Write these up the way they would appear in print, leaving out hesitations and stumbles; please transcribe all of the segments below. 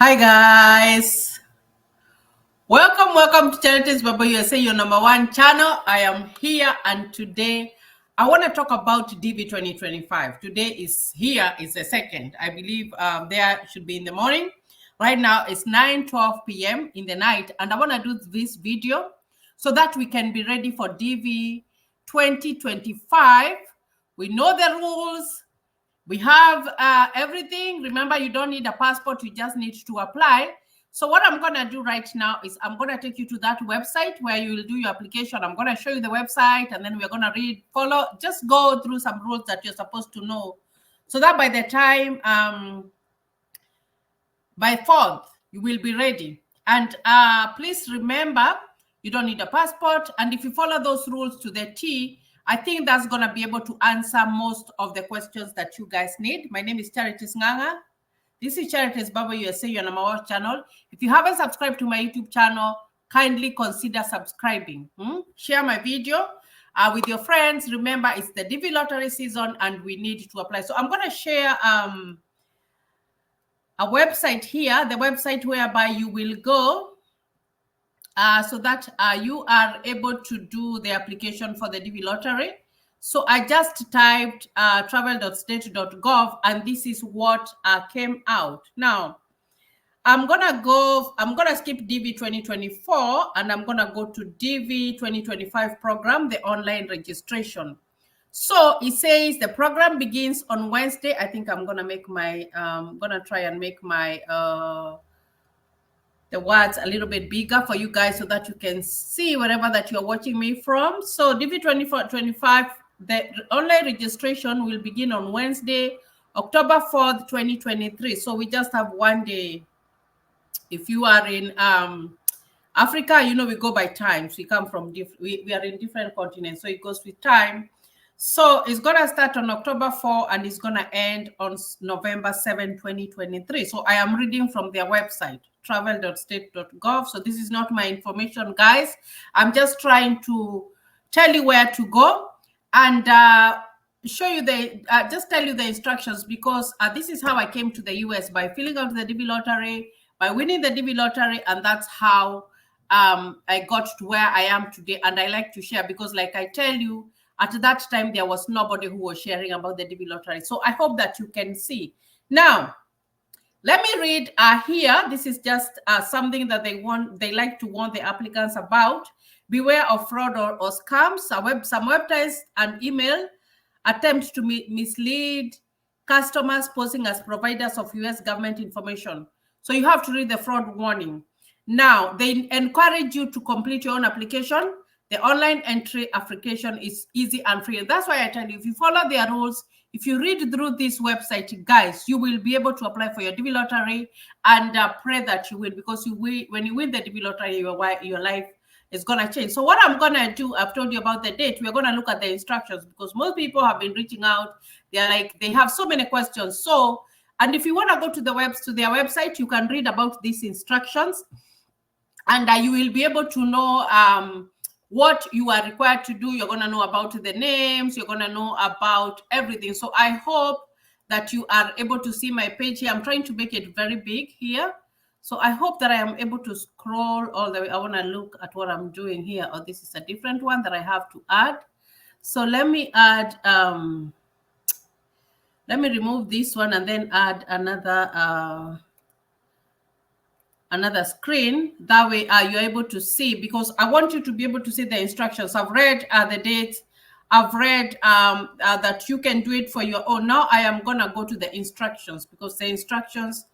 Hi guys, welcome to Charities Baba USA, your number one channel. I am here and today I want to talk about DV 2025. Today is the second. I believe there should be in the morning. Right now it's 9:12 p.m. in the night and I want to do this video so that we can be ready for DV 2025. We know the rules. We have everything. Remember, you don't need a passport. You just need to apply. So what I'm going to do right now is I'm going to take you to that website where you will do your application. I'm going to show you the website and then we're going to just go through some rules that you're supposed to know so that by the time, by 4th, you will be ready. And please remember, you don't need a passport. And if you follow those rules to the T, I think that's going to be able to answer most of the questions that you guys need. My name is Charities Nganga. This is Charities Baba USA, your number one channel. If you haven't subscribed to my YouTube channel, kindly consider subscribing. Share my video with your friends. Remember, it's the DV lottery season and we need to apply. So I'm going to share a website here, the website whereby you will go so that you are able to do the application for the DV lottery. So I just typed travel.state.gov and this is what came out. Now, I'm gonna skip DV 2024 and I'm gonna go to DV 2025 program, the online registration. So it says the program begins on Wednesday. I think I'm gonna make my try and make my the words a little bit bigger for you guys so that you can see wherever that you're watching me from. So DV 2025, the online registration will begin on Wednesday, October 4th, 2023. So we just have one day. If you are in Africa, you know, we go by times. We come from we are in different continents, so it goes with time. So it's gonna start on October 4 and it's gonna end on November 7, 2023. So I am reading from their website, travel.state.gov. So this is not my information, guys. I'm just trying to tell you where to go and show you just tell you the instructions, because this is how I came to the US, by filling out the DV lottery, by winning the DV lottery, and that's how I got to where I am today. And I like to share because, like I tell you, at that time, there was nobody who was sharing about the DV lottery. So I hope that you can see. Now, let me read here. This is just something that they like to warn the applicants about. Beware of fraud or scams. Some websites and email attempt to mislead customers, posing as providers of US government information. So you have to read the fraud warning. Now, they encourage you to complete your own application. The online entry application is easy and free. And that's why I tell you, if you follow their rules, if you read through this website, guys, you will be able to apply for your DV lottery and pray that you win, because when you win the DV lottery, your life is going to change. So what I'm going to do, I've told you about the date. We're going to look at the instructions because most people have been reaching out. They're like, they have so many questions. So, and if you want to go to their website, you can read about these instructions and you will be able to know what you are required to do. You're going to know about the names. You're going to know about everything. So I hope that you are able to see my page here. I'm trying to make it very big here. So I hope that I am able to scroll all the way. I want to look at what I'm doing here. Oh, this is a different one that I have to add. So let me add, let me remove this one and then add another screen. That way you're able to see, because I want you to be able to see the instructions. I've read the dates. I've read that you can do it for your own. Now I am going to go to the instructions, because the instructions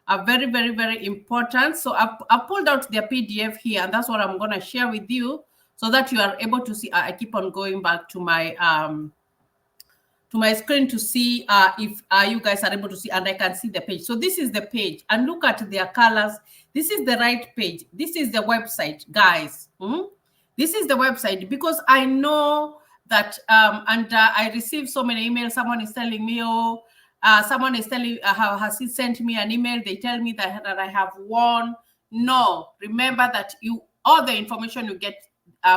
are very, very, very important. So I pulled out their PDF here, and that's what I'm going to share with you so that you are able to see. I keep on going back to my screen to see if you guys are able to see, and I can see the page. So this is the page, and look at their colors. This is the right page. This is the website, guys. This is the website, because I know that and I received so many emails. Someone is telling me, oh, someone is telling, has he sent me an email? They tell me that I have won. No, remember that all the information you get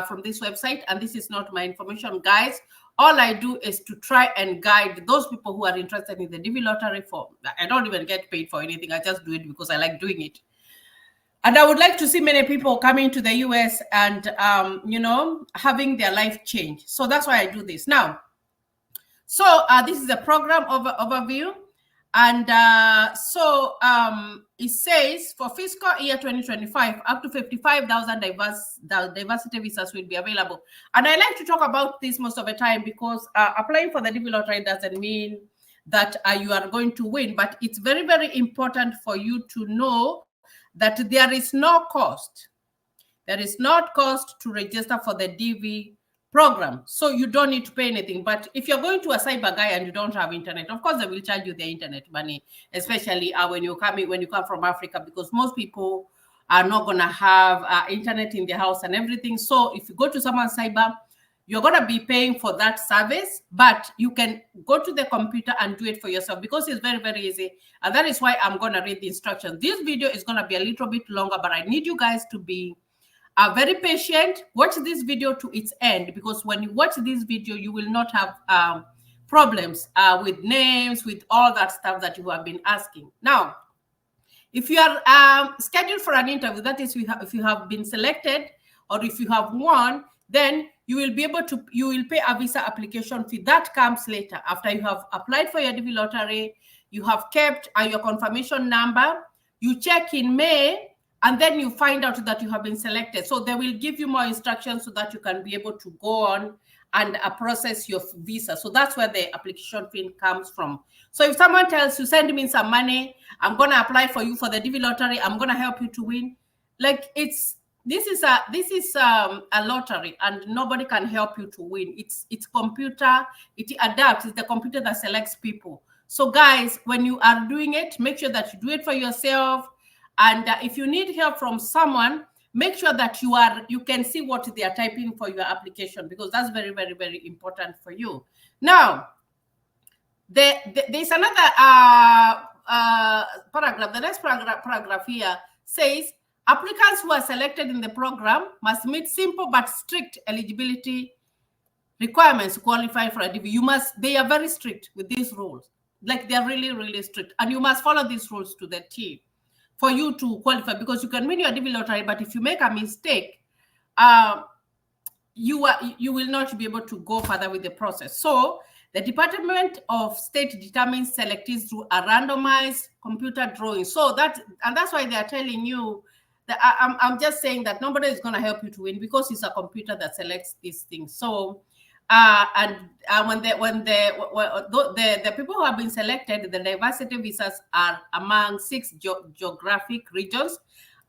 from this website, and this is not my information, guys. all I do is to try and guide those people who are interested in the DV lottery form. I don't even get paid for anything. I just do it because I like doing it. And I would like to see many people coming to the US and, having their life change. So that's why I do this. Now, so this is a program overview. And it says for fiscal year 2025, up to 55,000 diversity visas will be available. And I like to talk about this most of the time because applying for the DV lottery doesn't mean that you are going to win, but it's very, very important for you to know that there is no cost. There is not cost to register for the DV program, so you don't need to pay anything. But if you're going to a cyber guy and you don't have internet, of course they will charge you the internet money, especially when you come from Africa, because most people are not going to have internet in their house and everything. So if you go to someone's cyber, you're going to be paying for that service, but you can go to the computer and do it for yourself because it's very, very easy. And that is why I'm going to read the instructions. This video is going to be a little bit longer, but I need you guys to be very patient. Watch this video to its end, because when you watch this video, you will not have problems with names, with all that stuff that you have been asking. Now, if you are scheduled for an interview, that is, if you have been selected or if you have won, then you will pay a visa application fee. That comes later. After you have applied for your DV lottery, you have kept your confirmation number, you check in May, and then you find out that you have been selected. So they will give you more instructions so that you can be able to go on and process your visa. So that's where the application fee comes from. So if someone tells you, send me some money, I'm going to apply for you for the DV lottery, I'm going to help you to win, like this is a lottery and nobody can help you to win. It's computer, it adapts. It's the computer that selects people. So guys, when you are doing it, make sure that you do it for yourself. And if you need help from someone, make sure that you can see what they are typing for your application, because that's very, very, very important for you. Now, there's another paragraph. The next paragraph here says, applicants who are selected in the program must meet simple but strict eligibility requirements to qualify for a DV. They are very strict with these rules. Like, they're really, really strict. And you must follow these rules to the T for you to qualify, because you can win your DV lottery, but if you make a mistake, you will not be able to go further with the process. So the Department of State determines selectees through a randomized computer drawing. So that's why they are telling you that I'm just saying that nobody is going to help you to win, because it's a computer that selects these things. So when the people who have been selected, the diversity visas are among 6 geographic regions,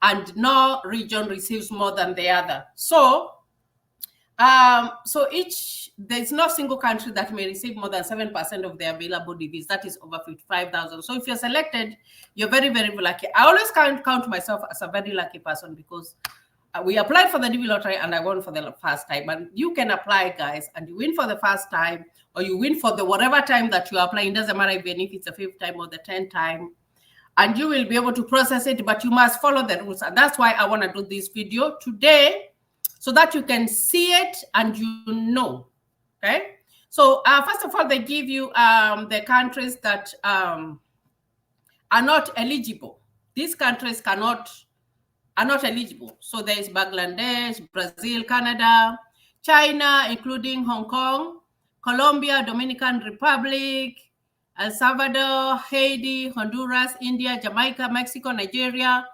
and no region receives more than the other. So there's no single country that may receive more than 7% of the available DVs. That is over 55,000. So if you're selected, you're very, very lucky. I always count myself as a very lucky person, because we applied for the DV lottery and I won for the first time. And you can apply, guys, and you win for the first time, or you win for the whatever time that you apply. It doesn't matter even if it's the 5th time or the 10th time, and you will be able to process it, but you must follow the rules. And that's why I want to do this video today, so that you can see it and you know. Okay. So first of all, they give you the countries that are not eligible. These countries are not eligible. So there is Bangladesh, Brazil, Canada, China, including Hong Kong, Colombia, Dominican Republic, El Salvador, Haiti, Honduras, India, Jamaica, Mexico, Nigeria,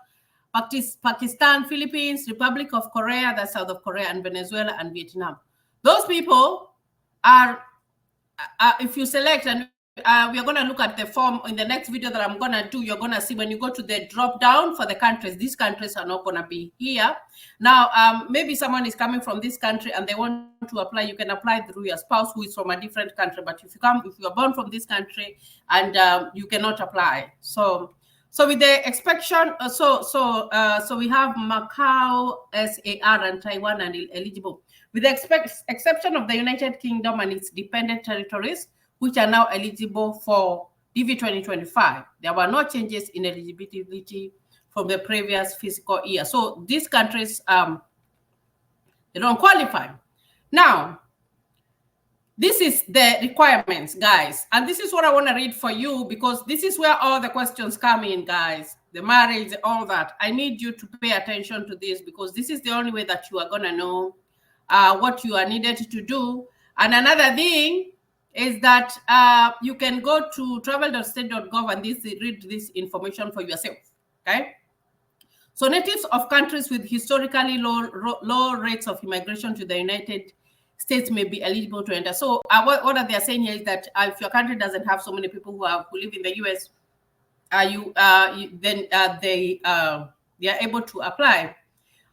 Pakistan, Philippines, Republic of Korea, that's South of Korea, and Venezuela and Vietnam. Those people are, if you select, and we are going to look at the form in the next video that I'm going to do, you're going to see when you go to the drop down for the countries, these countries are not going to be here. Now, maybe someone is coming from this country and they want to apply, you can apply through your spouse who is from a different country. But if you are born from this country, and you cannot apply. So with the exception, so we have Macau, SAR, and Taiwan and eligible. With the exception of the United Kingdom and its dependent territories, which are now eligible for DV 2025. There were no changes in eligibility from the previous fiscal year. So these countries, they don't qualify. Now, This is the requirements, guys. And this is what I want to read for you, because this is where all the questions come in, guys. The marriage, all that. I need you to pay attention to this, because this is the only way that you are going to know what you are needed to do. And another thing is that you can go to travel.state.gov and read this information for yourself, okay? So natives of countries with historically low rates of immigration to the United States may be eligible to enter. So what they are saying here is that if your country doesn't have so many people who live in the US, then they are able to apply.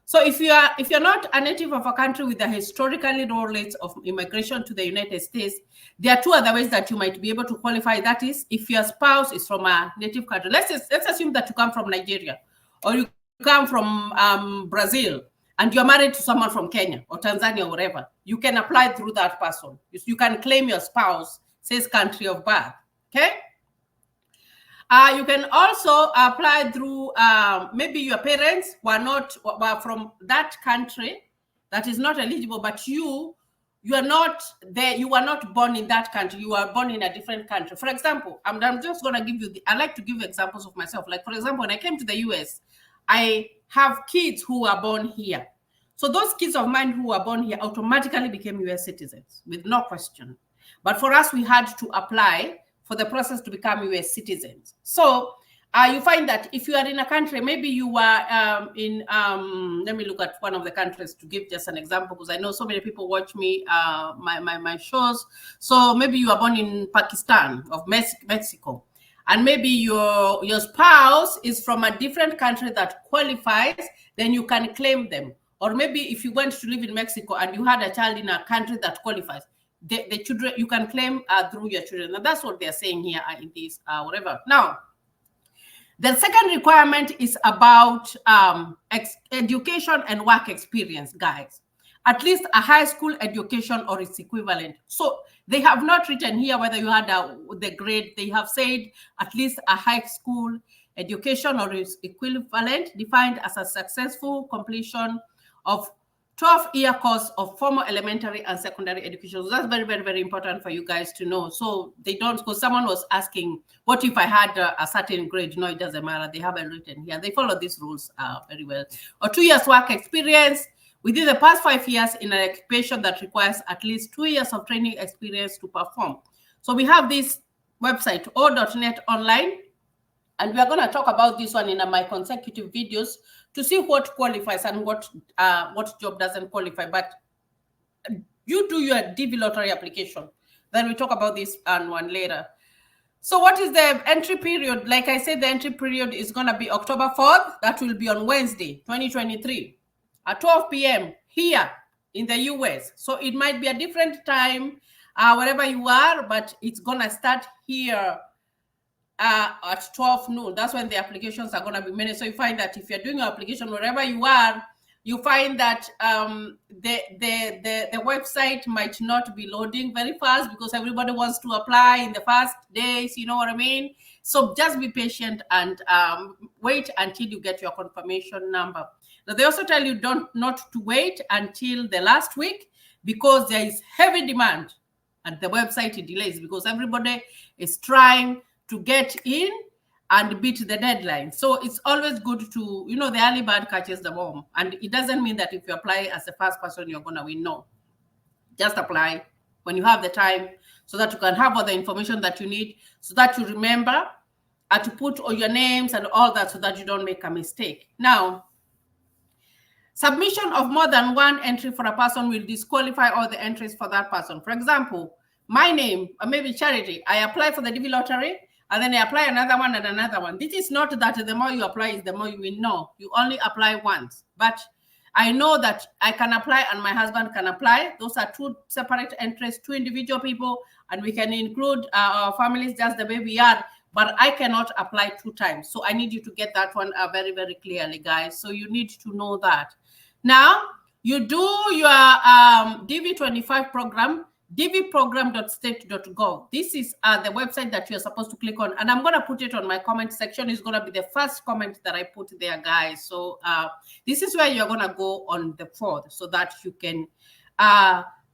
So if you're not a native of a country with a historically low rates of immigration to the United States, there are two other ways that you might be able to qualify. That is, if your spouse is from a native country. Let's assume that you come from Nigeria, or you come from Brazil, and you're married to someone from Kenya or Tanzania or wherever. You can apply through that person. You can claim your spouse says country of birth. Okay. You can also apply through maybe your parents were from that country that is not eligible, but you are not there. You are not born in that country. You are born in a different country. For example, I'm just going to give you. I like to give examples of myself. Like, for example, when I came to the US, I have kids who were born here. So those kids of mine who were born here automatically became US citizens with no question. But for us, we had to apply for the process to become US citizens. So you find that if you are in a country, maybe you were let me look at one of the countries to give just an example, because I know so many people watch me, my shows. So maybe you are born in Pakistan, of Mexico, and maybe your spouse is from a different country that qualifies, then you can claim them. Or maybe if you went to live in Mexico and you had a child in a country that qualifies, the children, you can claim through your children. And that's what they're saying here in this whatever. Now, the second requirement is about education and work experience, guys. At least a high school education or its equivalent. So they have not written here whether you had the grade. They have said at least a high school education or its equivalent, defined as a successful completion of 12-year course of formal elementary and secondary education. So that's very, very, very important for you guys to know. So they don't, because someone was asking, what if I had a certain grade? No, it doesn't matter. They haven't written here. They follow these rules very well. Or 2 years work experience within the past 5 years in an occupation that requires at least 2 years of training experience to perform. So we have this website, o.net online, and we are going to talk about this one in my consecutive videos to see what qualifies and what job doesn't qualify. But you do your DV lottery application. Then we talk about this one later. So what is the entry period? Like I said, the entry period is going to be October 4th. That will be on Wednesday, 2023 at 12 p.m. here in the US. So it might be a different time wherever you are, but it's going to start here at 12 noon. That's when the applications are going to be made. So you find that if you're doing your application wherever you are, you find that the website might not be loading very fast because everybody wants to apply in the first days, you know what I mean? So just be patient and wait until you get your confirmation number. Now, they also tell you not to wait until the last week, because there is heavy demand and the website delays because everybody is trying to get in and beat the deadline. So it's always good to, the early bird catches the worm. And it doesn't mean that if you apply as the first person, you're going to win. No, just apply when you have the time so that you can have all the information that you need, so that you remember to put all your names and all that, so that you don't make a mistake. Now, submission of more than one entry for a person will disqualify all the entries for that person. For example, my name, or maybe Charity, I apply for the DV lottery, and then I apply another one and another one. This is not that the more you apply is the more you win. No, you only apply once. But I know that I can apply and my husband can apply. Those are two separate entries, two individual people, and we can include our families just the way we are. But I cannot apply 2 times. So I need you to get that one very, very clearly, guys. So you need to know that. Now, you do your DV25 program, dvprogram.state.gov. This is the website that you're supposed to click on. And I'm going to put it on my comment section. It's going to be the first comment that I put there, guys. So this is where you're going to go on the 4th so that you can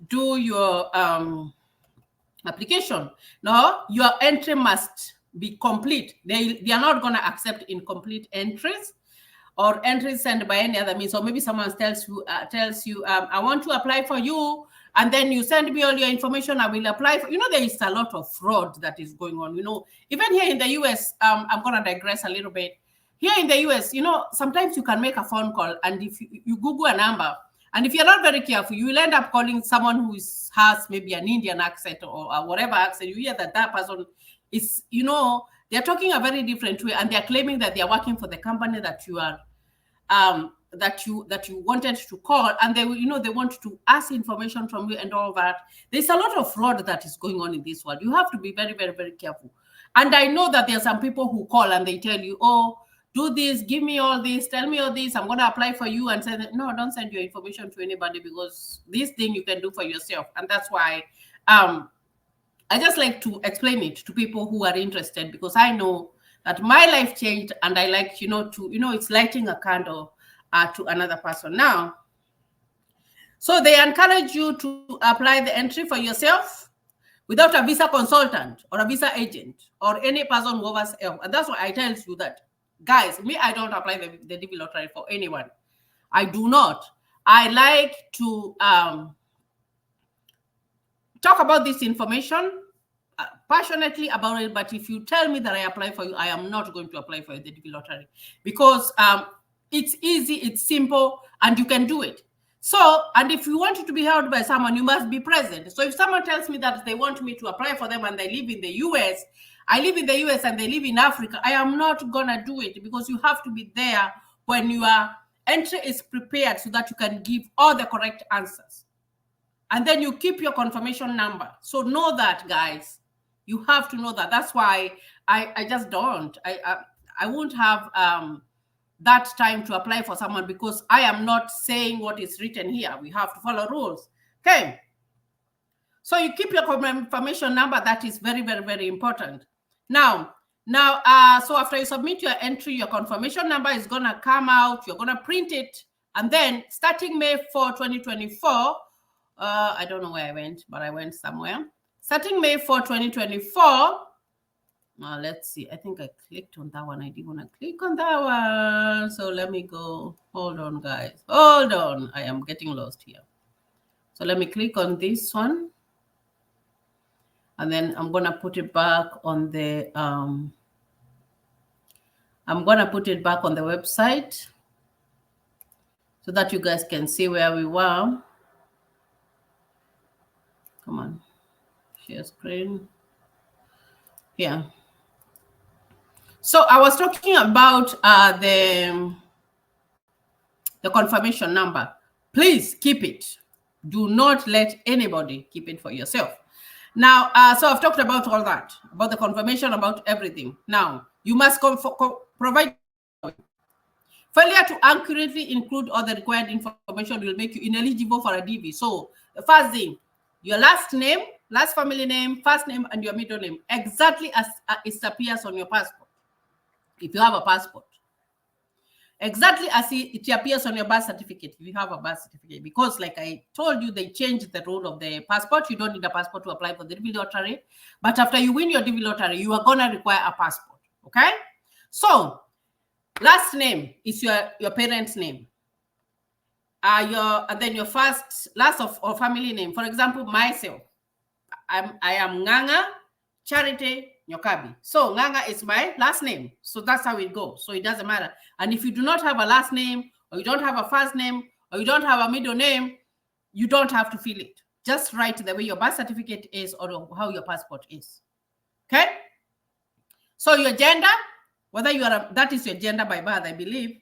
do your application. No, your entry must be complete. They are not going to accept incomplete entries or entries sent by any other means. Or maybe someone tells you, I want to apply for you, and then you send me all your information, I will apply for, there is a lot of fraud that is going on, even here in the US. I'm going to digress a little bit. Here in the US, sometimes you can make a phone call, and if you Google a number, and if you're not very careful, you will end up calling someone who has maybe an Indian accent or whatever accent. You hear that person is, they're talking a very different way, and they're claiming that they're working for the company that you are, that you wanted to call, and they want to ask information from you and all that. There's a lot of fraud that is going on in this world. You have to be very, very, very careful. And I know that there are some people who call and they tell you, oh, do this, give me all this, tell me all this, I'm going to apply for you, and say, no, don't send your information to anybody, because this thing you can do for yourself. And that's why I just like to explain it to people who are interested, because I know that my life changed, and I like, it's lighting a candle to another person. Now, so they encourage you to apply the entry for yourself without a visa consultant or a visa agent or any person who offers help. And that's why I tell you that, guys, I don't apply the DV lottery for anyone. I do not. I like to talk about this information passionately about it, but if you tell me that I apply for you, I am not going to apply for the DV lottery, because it's easy, it's simple, and you can do it. So, and if you want it to be held by someone, you must be present. So if someone tells me that they want me to apply for them and they live in the US, I live in the US and they live in Africa, I am not gonna do it, because you have to be there when your entry is prepared so that you can give all the correct answers. And then you keep your confirmation number. So know that, guys. You have to know that. That's why I just don't. I won't have that time to apply for someone, because I am not saying what is written here. We have to follow rules. Okay. So you keep your confirmation number. That is very, very, very important. Now, so after you submit your entry, your confirmation number is going to come out. You're going to print it. And then starting May 4, 2024, I don't know where I went, but I went somewhere. Starting May 4, 2024, let's see. I think I clicked on that one. I didn't want to click on that one. So let me go. Hold on, guys. Hold on. I am getting lost here. So let me click on this one. And then I'm going to put it back on the, website so that you guys can see where we were. Come on. Share screen. Yeah. So I was talking about the confirmation number. Please keep it. Do not let anybody keep it for yourself. Now, so I've talked about all that, about the confirmation, about everything. Now, you must provide. Failure to accurately include all the required information will make you ineligible for a DV. So the first thing, your last name, last family name, first name, and your middle name, exactly as it appears on your passport, if you have a passport. Exactly as it appears on your birth certificate, if you have a birth certificate. Because like I told you, they changed the rule of the passport. You don't need a passport to apply for the DV lottery. But after you win your DV lottery, you are going to require a passport, okay? So last name is your parents' name. And then your last of family name. For example, myself, I am Nganga Charity Nyokabi. So Nganga is my last name. So that's how it goes. So it doesn't matter. And if you do not have a last name, or you don't have a first name, or you don't have a middle name, you don't have to fill it. Just write the way your birth certificate is or how your passport is. Okay? So your gender, whether you are that is your gender by birth, I believe.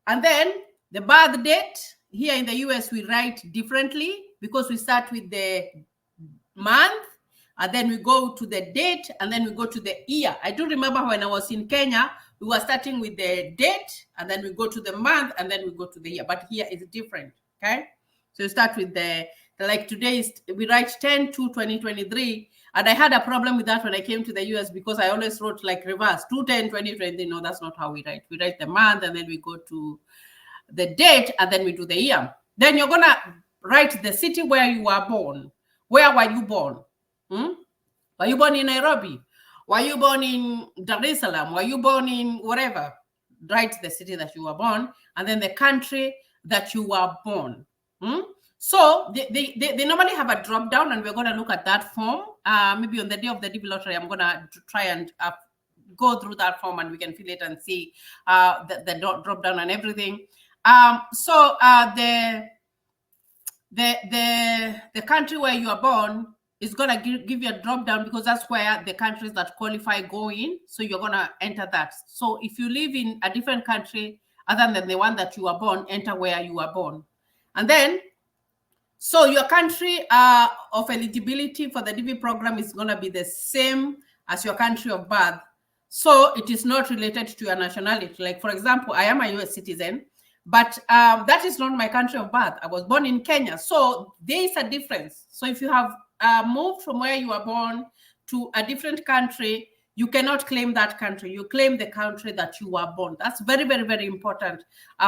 And then the birth date. Here in the US, we write differently because we start with the month, and then we go to the date, and then we go to the year. I do remember when I was in Kenya, we were starting with the date, and then we go to the month, and then we go to the year. But here it's different, okay? So you start with like today, we write 10/2/2023, and I had a problem with that when I came to the US because I always wrote like reverse, 2/10/2023. No, that's not how we write. We write the month, and then we go to the date, and then we do the year. Then you're gonna write the city where you were born. Where were you born? Were you born in Nairobi? Were you born in Dar es Salaam? Were you born in whatever? Write the city that you were born, and then the country that you were born. So they normally have a drop down, and we're going to look at that form. Maybe on the day of the DB lottery, I'm going to try and go through that form, and we can fill it and see the drop down and everything. So the country where you are born is going to give you a drop down, because that's where the countries that qualify go in. So you're going to enter that. So if you live in a different country other than the one that you were born, enter where you were born. And then, so your country of eligibility for the DV program is going to be the same as your country of birth. So it is not related to your nationality. Like, for example, I am a US citizen, but that is not my country of birth. I was born in Kenya. So there is a difference. So if you have moved from where you were born to a different country, you cannot claim that country. You claim the country that you were born. That's very, very, very important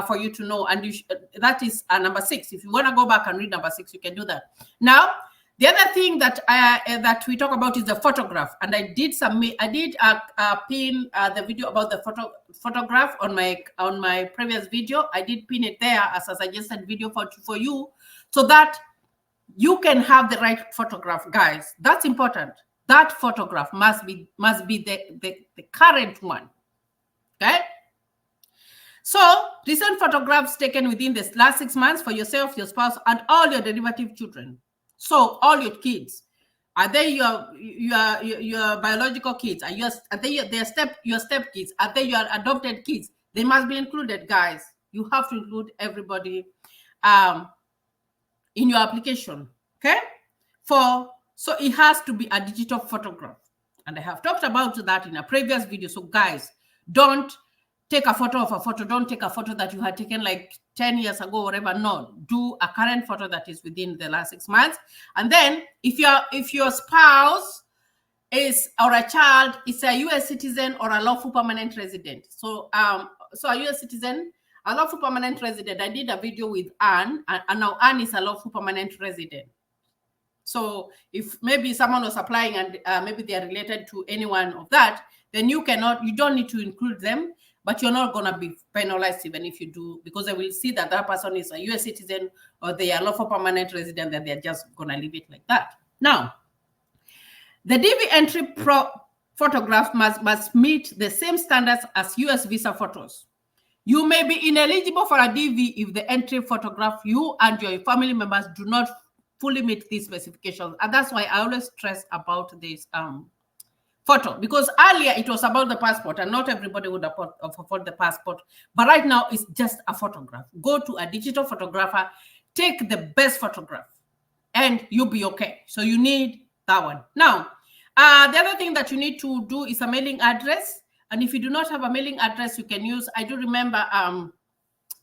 for you to know. And that is number 6. If you want to go back and read number 6, you can do that. Now, the other thing that that we talk about is the photograph. And I did pin the video about the photograph on my previous video. I did pin it there as a suggested video for you, so that you can have the right photograph, guys. That's important. That photograph must be the current one. Okay. So recent photographs taken within the last 6 months for yourself, your spouse, and all your derivative children. So all your kids, are they your biological kids? Are they your step kids? Are they your adopted kids? They must be included, guys. You have to include everybody in your application. Okay. So it has to be a digital photograph. And I have talked about that in a previous video. So guys, don't take a photo of a photo. Don't take a photo that you had taken like 10 years ago, whatever. No, do a current photo that is within the last 6 months. And then if your spouse is, or a child is a US citizen or a lawful permanent resident. So a US citizen, a lawful permanent resident. I did a video with Anne, and now Anne is a lawful permanent resident. So if maybe someone was applying and maybe they are related to anyone of that, then you don't need to include them, but you're not going to be penalized even if you do, because they will see that that person is a US citizen or they are lawful permanent resident, then they're just going to leave it like that. Now, the DV entry photograph must meet the same standards as US visa photos. You may be ineligible for a DV if the entry photograph, you and your family members do not fully meet these specifications. And that's why I always stress about this photo, because earlier it was about the passport and not everybody would afford the passport. But right now it's just a photograph. Go to a digital photographer, take the best photograph, and you'll be okay. So you need that one. Now, the other thing that you need to do is a mailing address. And if you do not have a mailing address, you can use, I do remember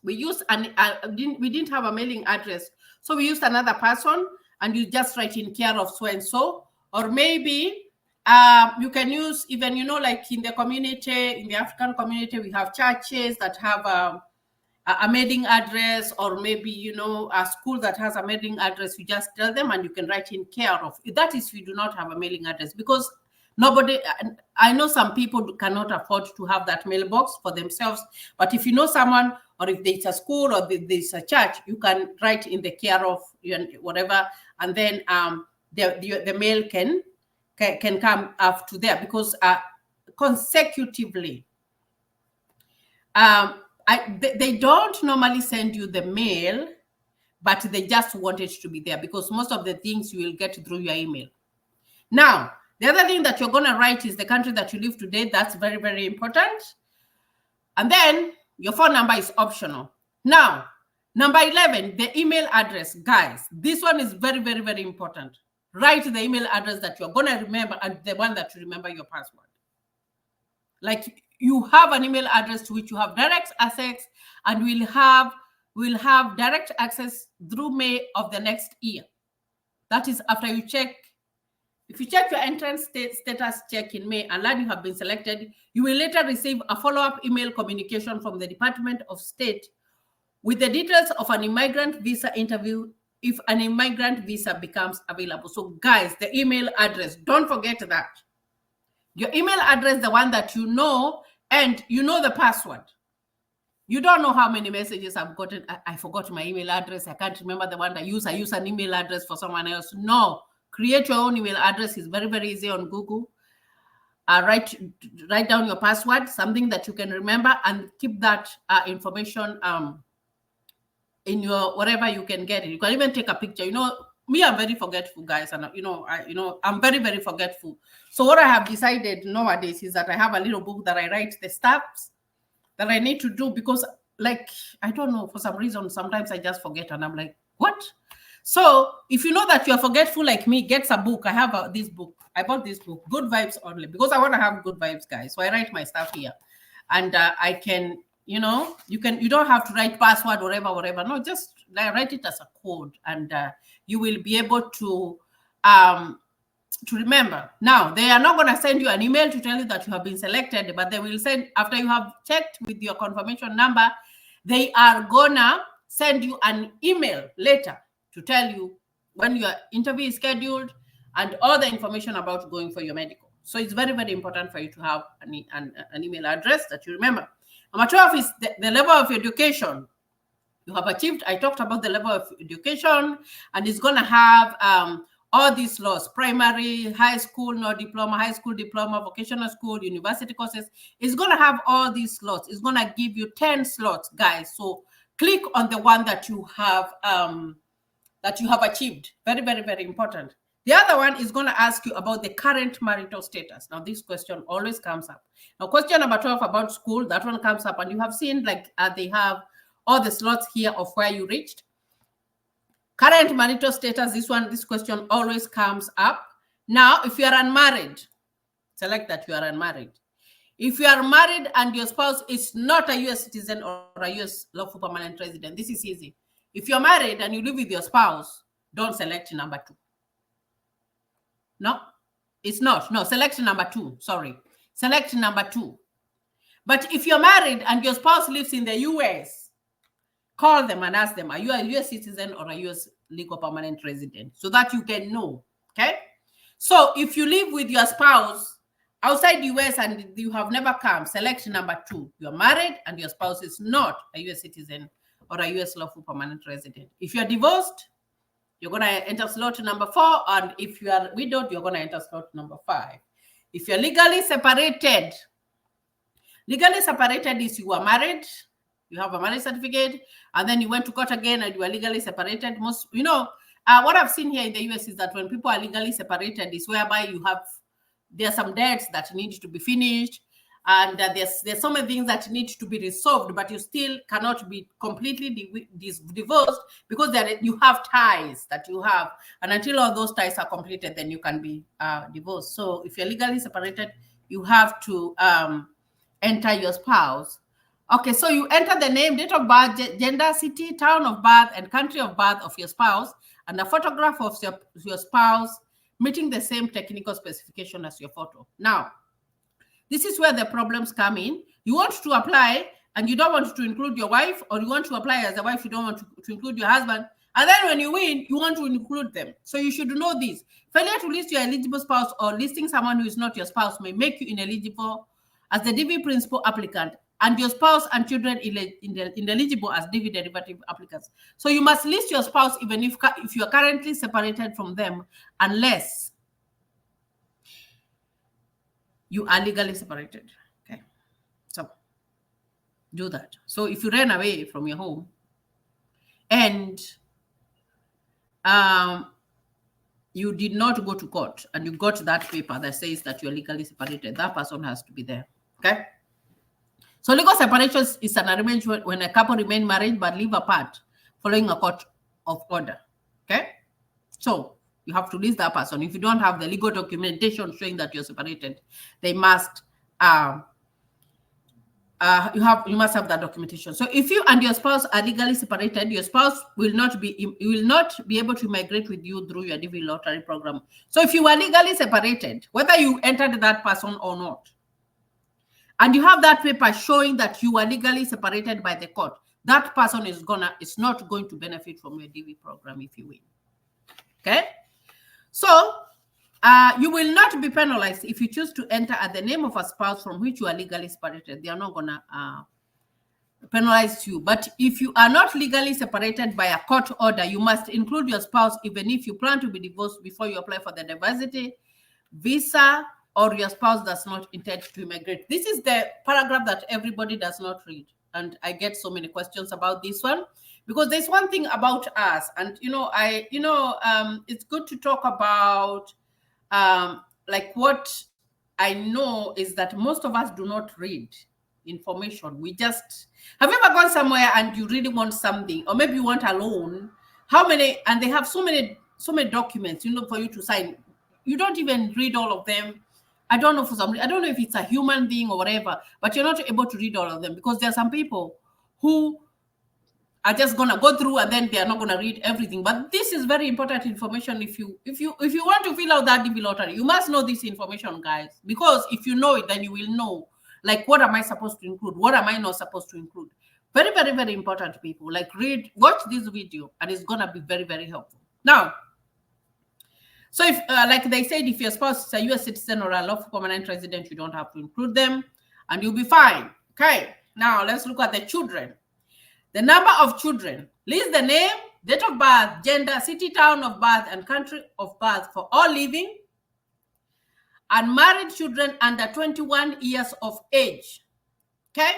we didn't have a mailing address. So we used another person, and you just write in care of so-and-so. Or maybe you can use even, like in the community, in the African community, we have churches that have a mailing address, or maybe, a school that has a mailing address. You just tell them and you can write in care of. That is if you do not have a mailing address, because I know some people cannot afford to have that mailbox for themselves, but if you know someone, or if there's a school or there's a church, you can write in the care of whatever, and then the mail can come up to there, because consecutively, they don't normally send you the mail, but they just want it to be there, because most of the things you will get through your email. Now, the other thing that you're going to write is the country that you live today. That's very, very important. And then your phone number is optional. Now, number 11, the email address. Guys, this one is very, very, very important. Write the email address that you're going to remember, and the one that you remember your password. Like, you have an email address to which you have direct access, and we'll have direct access through May of the next year. That is after you check. If you check your entrance status check in May and learn you have been selected, you will later receive a follow-up email communication from the Department of State with the details of an immigrant visa interview if an immigrant visa becomes available. So guys, the email address, don't forget that. Your email address, the one that you know, and you know the password. You don't know how many messages I've gotten. I forgot my email address. I can't remember the one I use. I use an email address for someone else. No, create your own email address. Is very, very easy on Google. Write down your password, something that you can remember, and keep that information in your wherever you can get it. You can even take a picture. You know, me, I'm very forgetful, guys, and I'm very, very forgetful. So what I have decided nowadays is that I have a little book that I write the steps that I need to do, because, like, I don't know, for some reason, sometimes I just forget, and I'm like, what? So if you know that you're forgetful like me, get a book. I have this book. I bought this book, Good Vibes Only, because I want to have good vibes, guys. So I write my stuff here, and I can, you don't have to write password, whatever. No, just write it as a code, and you will be able to remember. Now, they are not going to send you an email to tell you that you have been selected, but they will send, after you have checked with your confirmation number, they are going to send you an email later to tell you when your interview is scheduled and all the information about going for your medical. So it's very, very important for you to have an email address that you remember. Number 12 is the level of education you have achieved. I talked about the level of education, and it's going to have all these slots: primary, high school, no diploma, high school diploma, vocational school, university courses. It's going to have all these slots. It's going to give you 10 slots, guys. So click on the one that you have achieved. Very, very, very important. The other one is going to ask you about the current marital status. Now, this question always comes up. Now, question number 12 about school, that one comes up, and you have seen, like, they have all the slots here of where you reached. Current marital status, this question always comes up. Now, if you are unmarried, select that you are unmarried. If you are married and your spouse is not a U.S. citizen or a U.S. lawful permanent resident, this is easy. If you're married and you live with your spouse, don't select number 2. No, it's not. No, select number 2. Sorry. Select number 2. But if you're married and your spouse lives in the U.S., call them and ask them, are you a U.S. citizen or a U.S. legal permanent resident? So that you can know, okay? So if you live with your spouse outside the U.S. and you have never come, select number 2. You're married and your spouse is not a U.S. citizen or a U.S. lawful permanent resident. If you're divorced, you're going to enter slot number 4. And if you are widowed, you're going to enter slot number 5. If you're legally separated is you are married, you have a marriage certificate, and then you went to court again and you are legally separated. Most, what I've seen here in the US is that when people are legally separated is whereby there are some debts that need to be finished, and there's so many things that need to be resolved, but you still cannot be completely divorced because you have ties that you have, and until all those ties are completed, then you can be divorced. So if you're legally separated, you have to enter your spouse. Okay, so you enter the name, date of birth, gender, city, town of birth, and country of birth of your spouse, and a photograph of your spouse meeting the same technical specification as your photo. Now, this is where the problems come in. You want to apply and you don't want to include your wife, or you want to apply as a wife, you don't want to include your husband. And then when you win, you want to include them. So you should know this. Failure to list your eligible spouse or listing someone who is not your spouse may make you ineligible as the DV principal applicant, and your spouse and children ineligible as DV derivative applicants. So you must list your spouse even if you are currently separated from them, unless you are legally separated. Okay, so do that. So if you ran away from your home and you did not go to court and you got that paper that says that you're legally separated, that person has to be there. Okay. So legal separation is an arrangement when a couple remain married but live apart following a court of order. Okay. So you have to list that person. If you don't have the legal documentation showing that you're separated, they must you must have that documentation. So if you and your spouse are legally separated, your spouse will not be able to migrate with you through your DV lottery program. So if you are legally separated, whether you entered that person or not, and you have that paper showing that you are legally separated by the court, that person is not going to benefit from your DV program if you win. Okay? So you will not be penalized if you choose to enter at the name of a spouse from which you are legally separated. They are not gonna penalize you. But if you are not legally separated by a court order, you must include your spouse even if you plan to be divorced before you apply for the diversity visa, or your spouse does not intend to immigrate. This is the paragraph that everybody does not read. And I get so many questions about this one, because there's one thing about us, and it's good to talk about like what I know is that most of us do not read information. We just, have you ever gone somewhere and you really want something, or maybe you want a loan? How many, and they have so many documents, for you to sign. You don't even read all of them. I don't know, I don't know if it's a human being or whatever, but you're not able to read all of them, because there are some people who are just gonna go through and then they are not gonna read everything. But this is very important information. If you want to fill out that DV lottery, you must know this information, guys, because if you know it, then you will know, like, what am I supposed to include? What am I not supposed to include? Very, very, very important, people. Like, watch this video, and it's gonna be very, very helpful. Now, so if, like they said, if your spouse is a U.S. citizen or a lawful permanent resident, you don't have to include them, and you'll be fine. Okay, now let's look at the children. The number of children. List the name, date of birth, gender, city, town of birth, and country of birth for all living and married children under 21 years of age. Okay?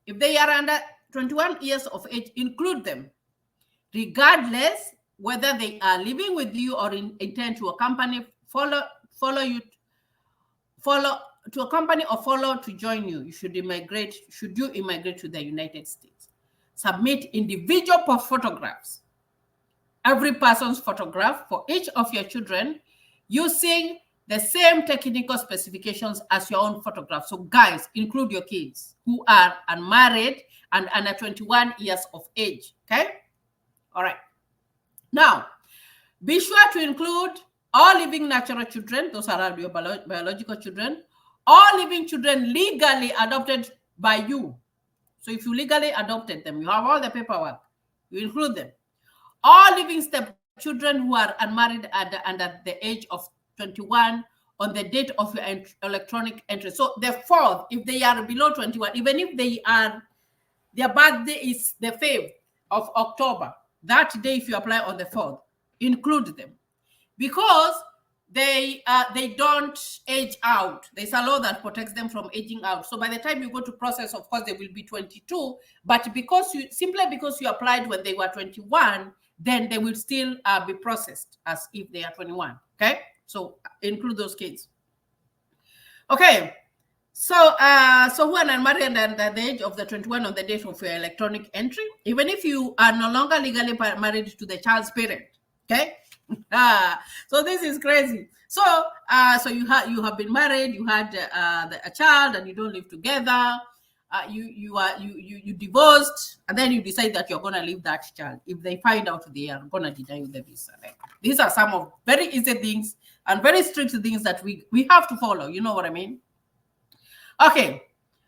If they are under 21 years of age, include them, regardless whether they are living with you or intend to accompany, follow to accompany or follow to join you. Should you immigrate to the United States. Submit individual photographs, every person's photograph for each of your children, using the same technical specifications as your own photograph. So guys, include your kids who are unmarried and under 21 years of age. Okay? All right. Now, be sure to include all living natural children. Those are your biological children. All living children legally adopted by you. So if you legally adopted them, you have all the paperwork, you include them. All living stepchildren who are unmarried under the age of 21 on the date of your electronic entry. So the 4th, if they are below 21, even if their birthday is the 5th of October, that day, if you apply on the 4th, include them, because they don't age out. There's a law that protects them from aging out. So by the time you go to process, of course, they will be 22. But because you applied when they were 21, then they will still be processed as if they are 21. Okay, so include those kids. Okay, so who are unmarried under the age of the 21 on the date of your electronic entry, even if you are no longer legally married to the child's parent. Okay. So this is crazy. So you have been married, you had a child, and you don't live together. You divorced, and then you decide that you're gonna leave that child. If they find out, they are gonna deny you the visa. Right? These are some of very easy things and very strict things that we have to follow. You know what I mean? Okay.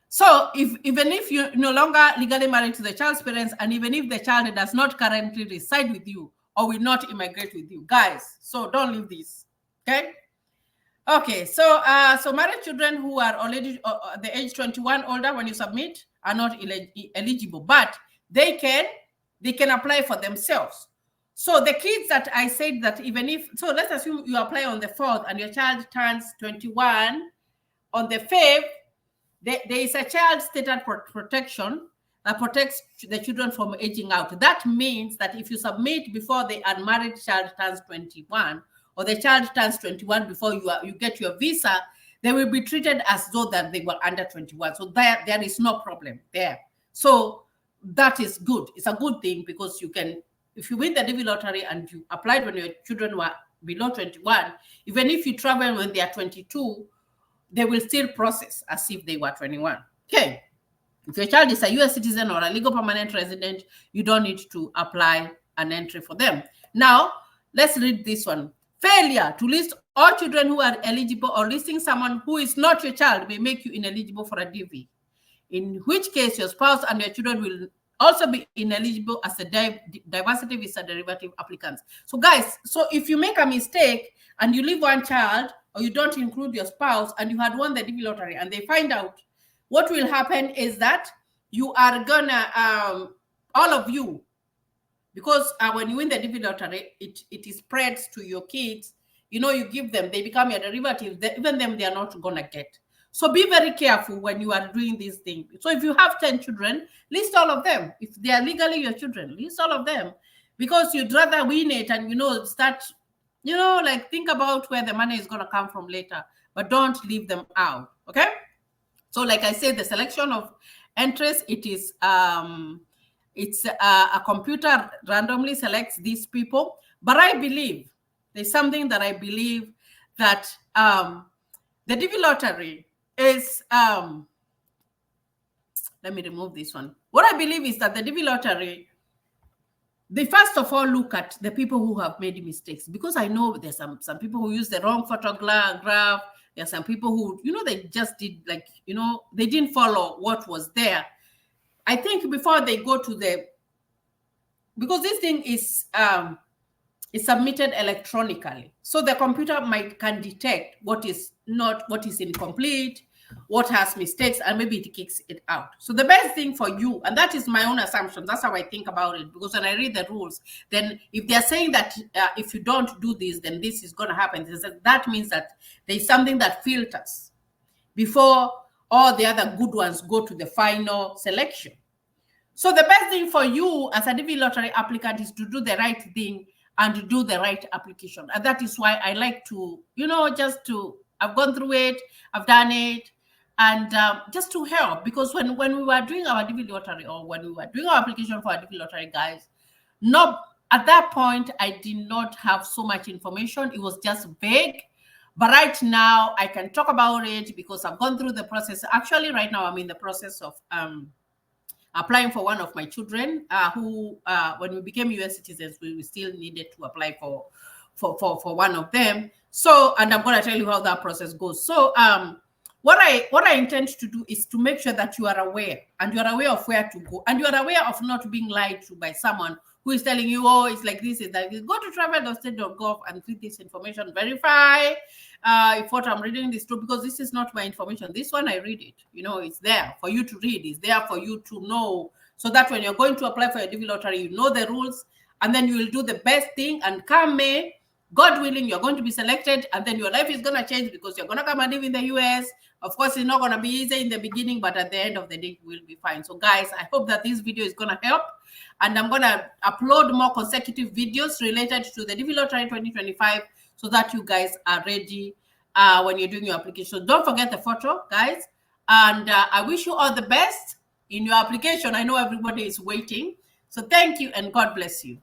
So even if you're no longer legally married to the child's parents, and even if the child does not currently reside with you or will not immigrate with you, guys, so don't leave this. Okay. Okay. So married children who are already the age 21 older when you submit are not eligible, but they can apply for themselves. So the kids that I said that even if, so let's assume you apply on the 4th and your child turns 21 on the 5th, there is a child status protection that protects the children from aging out. That means that if you submit before the unmarried child turns 21, or the child turns 21 before you get your visa, they will be treated as though that they were under 21. So there is no problem there. So that is good. It's a good thing, because you can, if you win the DV lottery and you applied when your children were below 21, even if you travel when they are 22, they will still process as if they were 21. Okay. If your child is a U.S. citizen or a legal permanent resident, you don't need to apply an entry for them. Now, let's read this one. Failure to list all children who are eligible, or listing someone who is not your child, may make you ineligible for a DV, in which case your spouse and your children will also be ineligible as a diversity visa derivative applicants. So guys, so if you make a mistake and you leave one child or you don't include your spouse and you had won the DV lottery and they find out, what will happen is that you are gonna, all of you, because when you win the DV lottery, it spreads to your kids. You know, you give them, they become your derivatives. Even them, they are not gonna get. So be very careful when you are doing this thing. So if you have 10 children, list all of them. If they are legally your children, list all of them, because you'd rather win it and, start, like think about where the money is gonna come from later, but don't leave them out. Okay. So like I said, the selection of entries, it's a computer randomly selects these people. But I believe there's something that I believe that the DV lottery is, let me remove this one. What I believe is that the DV lottery, they first of all look at the people who have made mistakes, because I know there's some people who use the wrong photograph. There are some people who, they just did they didn't follow what was there. I think before they go to because this thing is submitted electronically, so the computer can detect what is incomplete, what has mistakes, and maybe it kicks it out. So the best thing for you, and that is my own assumption, that's how I think about it, because when I read the rules, then if they're saying that if you don't do this, then this is going to happen, that means that there's something that filters before all the other good ones go to the final selection. So the best thing for you as a DV lottery applicant is to do the right thing and to do the right application. And that is why I like to, I've gone through it, I've done it, and just to help. Because when we were doing our DV lottery, or when we were doing our application for our DV lottery, guys, at that point, I did not have so much information. It was just vague. But right now, I can talk about it because I've gone through the process. Actually, right now, I'm in the process of applying for one of my children who, when we became US citizens, we still needed to apply for one of them. So, and I'm going to tell you how that process goes. So, what I intend to do is to make sure that you are aware, and you are aware of where to go, and you are aware of not being lied to by someone who is telling you, oh, it's like this, it's like this. Go to travel.state.gov and read this information, verify if what I'm reading is true, because this is not my information. This one, I read it. It's there for you to read. It's there for you to know, so that when you're going to apply for your DV lottery, you know the rules, and then you will do the best thing. And come May, God willing, you're going to be selected, and then your life is going to change, because you're going to come and live in the US. Of course, it's not going to be easy in the beginning, but at the end of the day, you will be fine. So guys, I hope that this video is going to help, and I'm going to upload more consecutive videos related to the DV Lottery 2025, so that you guys are ready when you're doing your application. Don't forget the photo, guys, and I wish you all the best in your application. I know everybody is waiting. So thank you, and God bless you.